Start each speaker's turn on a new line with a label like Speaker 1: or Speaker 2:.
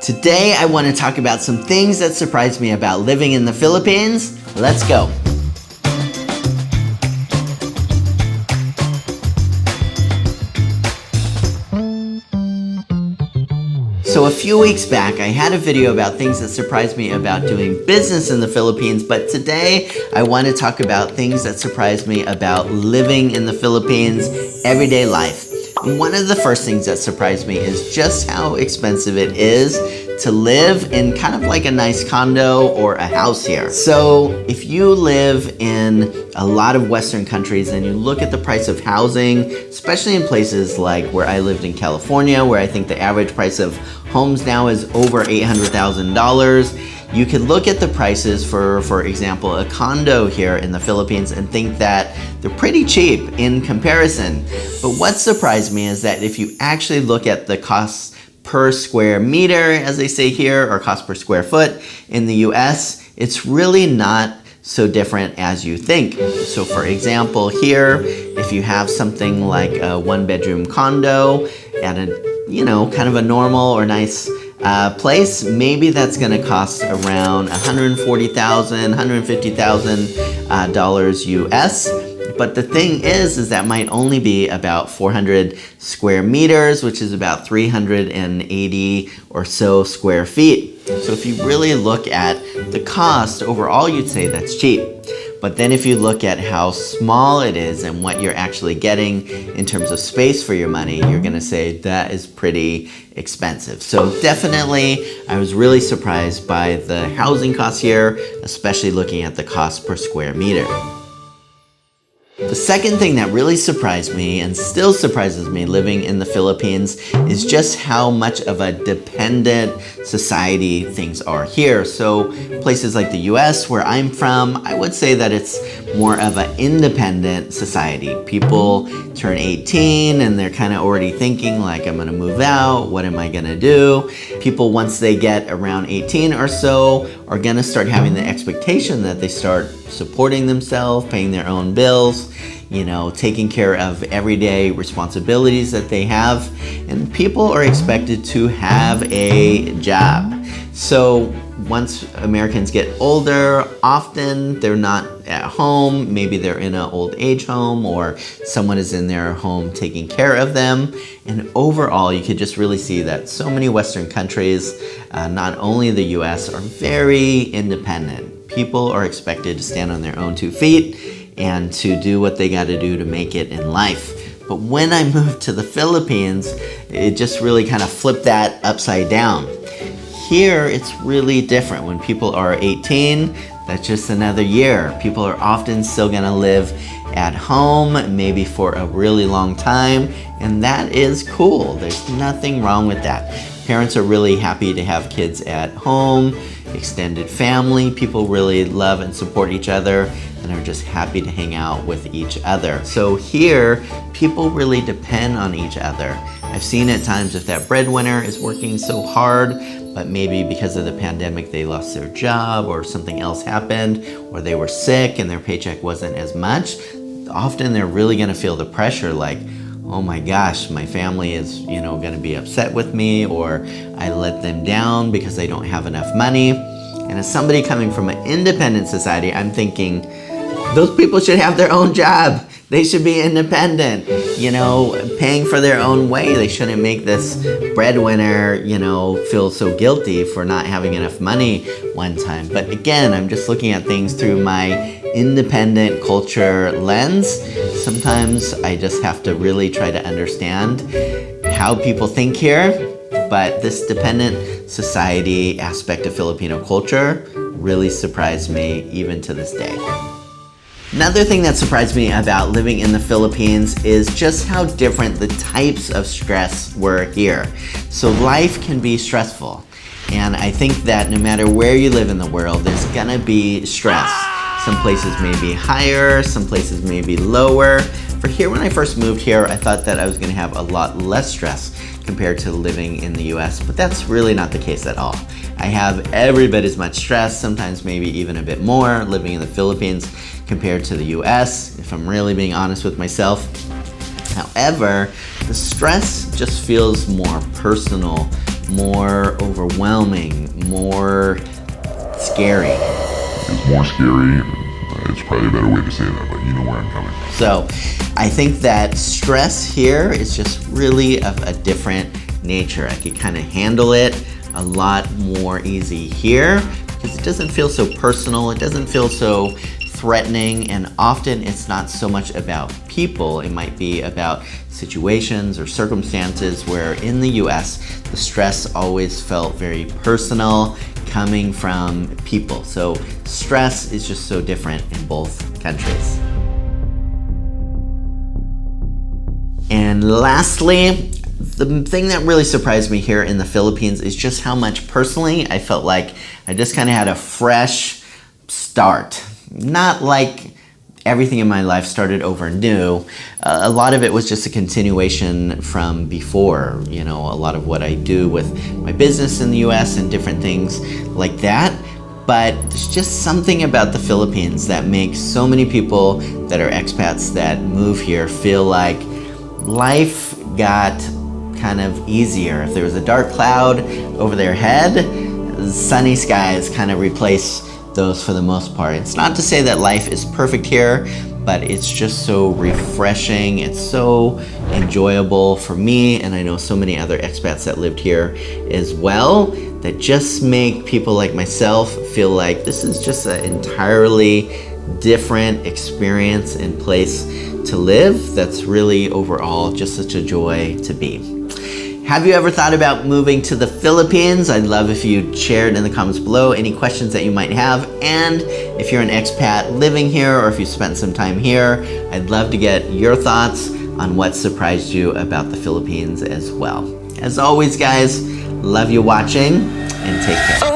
Speaker 1: Today I want to talk about some things that surprised me about living in the Philippines. Let's go. So a few weeks back, I had a video about things that surprised me about doing business in the Philippines, but today I want to talk about things that surprised me about living in the Philippines, everyday life. And one of the first things that surprised me is just how expensive it is to live in kind of like a nice condo or a house here. So if you live in a lot of Western countries and you look at the price of housing, especially in places like where I lived in California, where I think the average price of homes now is over $800,000, you could look at the prices for example, a condo here in the Philippines and think that they're pretty cheap in comparison. But what surprised me is that if you actually look at the costs per square meter, as they say here, or cost per square foot in the US, it's really not so different as you think. So for example, here, if you have something like a one-bedroom condo at a, kind of a normal or nice place, maybe that's gonna cost around $140,000, $150,000 US. But the thing is that might only be about 400 square meters, which is about 380 or so square feet. So if you really look at the cost overall, you'd say that's cheap. But then if you look at how small it is and what you're actually getting in terms of space for your money, you're gonna say that is pretty expensive. So definitely, I was really surprised by the housing costs here, especially looking at the cost per square meter. The second thing that really surprised me and still surprises me living in the Philippines is just how much of a dependent society things are here. So places like the US where I'm from, I would say that it's more of an independent society. People turn 18 and they're kind of already thinking like, I'm gonna move out, what am I gonna do? People once they get around 18 or so are gonna start having the expectation that they start supporting themselves, paying their own bills, taking care of everyday responsibilities that they have, and people are expected to have a job. So once Americans get older, often they're not at home, maybe they're in an old age home or someone is in their home taking care of them. And overall, you could just really see that so many Western countries, not only the US, are very independent. People are expected to stand on their own 2 feet and to do what they got to do to make it in life. But when I moved to the Philippines, it just really kind of flipped that upside down. Here, it's really different. When people are 18, that's just another year. People are often still gonna live at home, maybe for a really long time, and that is cool. There's nothing wrong with that. Parents are really happy to have kids at home, extended family. People really love and support each other and are just happy to hang out with each other. So here, people really depend on each other. I've seen at times if that breadwinner is working so hard, but maybe because of the pandemic they lost their job or something else happened, or they were sick and their paycheck wasn't as much, often they're really gonna feel the pressure like, oh my gosh, my family is, gonna be upset with me, or I let them down because they don't have enough money. And as somebody coming from an independent society, I'm thinking, those people should have their own job. They should be independent, paying for their own way. They shouldn't make this breadwinner, feel so guilty for not having enough money one time. But again, I'm just looking at things through my independent culture lens. Sometimes I just have to really try to understand how people think here. But this dependent society aspect of Filipino culture really surprised me even to this day. Another thing that surprised me about living in the Philippines is just how different the types of stress were here. So life can be stressful. And I think that no matter where you live in the world, there's gonna be stress. Some places may be higher, some places may be lower. For here, when I first moved here, I thought that I was gonna have a lot less stress compared to living in the US, but that's really not the case at all. I have every bit as much stress, sometimes maybe even a bit more, living in the Philippines compared to the US, if I'm really being honest with myself. However, the stress just feels more personal more overwhelming, more scary?
Speaker 2: It's more scary. It's probably a better way to say that, but you know where I'm coming from.
Speaker 1: So I think that stress here is just really of a different nature. I could kind of handle it a lot more easy here because it doesn't feel so personal. It doesn't feel so threatening, and often it's not so much about people. It might be about situations or circumstances where in the US, the stress always felt very personal, coming from people. So stress is just so different in both countries. And lastly, the thing that really surprised me here in the Philippines is just how much personally I felt like I just kind of had a fresh start. Not like everything in my life started over new. A lot of it was just a continuation from before, you know, a lot of what I do with my business in the US and different things like that. But there's just something about the Philippines that makes so many people that are expats that move here feel like life got kind of easier. If there was a dark cloud over their head, sunny skies kind of replace those for the most part. It's not to say that life is perfect here, but it's just so refreshing. It's so enjoyable for me, and I know so many other expats that lived here as well, that just make people like myself feel like this is just an entirely different experience and place to live that's really overall just such a joy to be. Have you ever thought about moving to the Philippines? I'd love if you shared in the comments below any questions that you might have. And if you're an expat living here or if you spent some time here, I'd love to get your thoughts on what surprised you about the Philippines as well. As always, guys, love you watching and take care.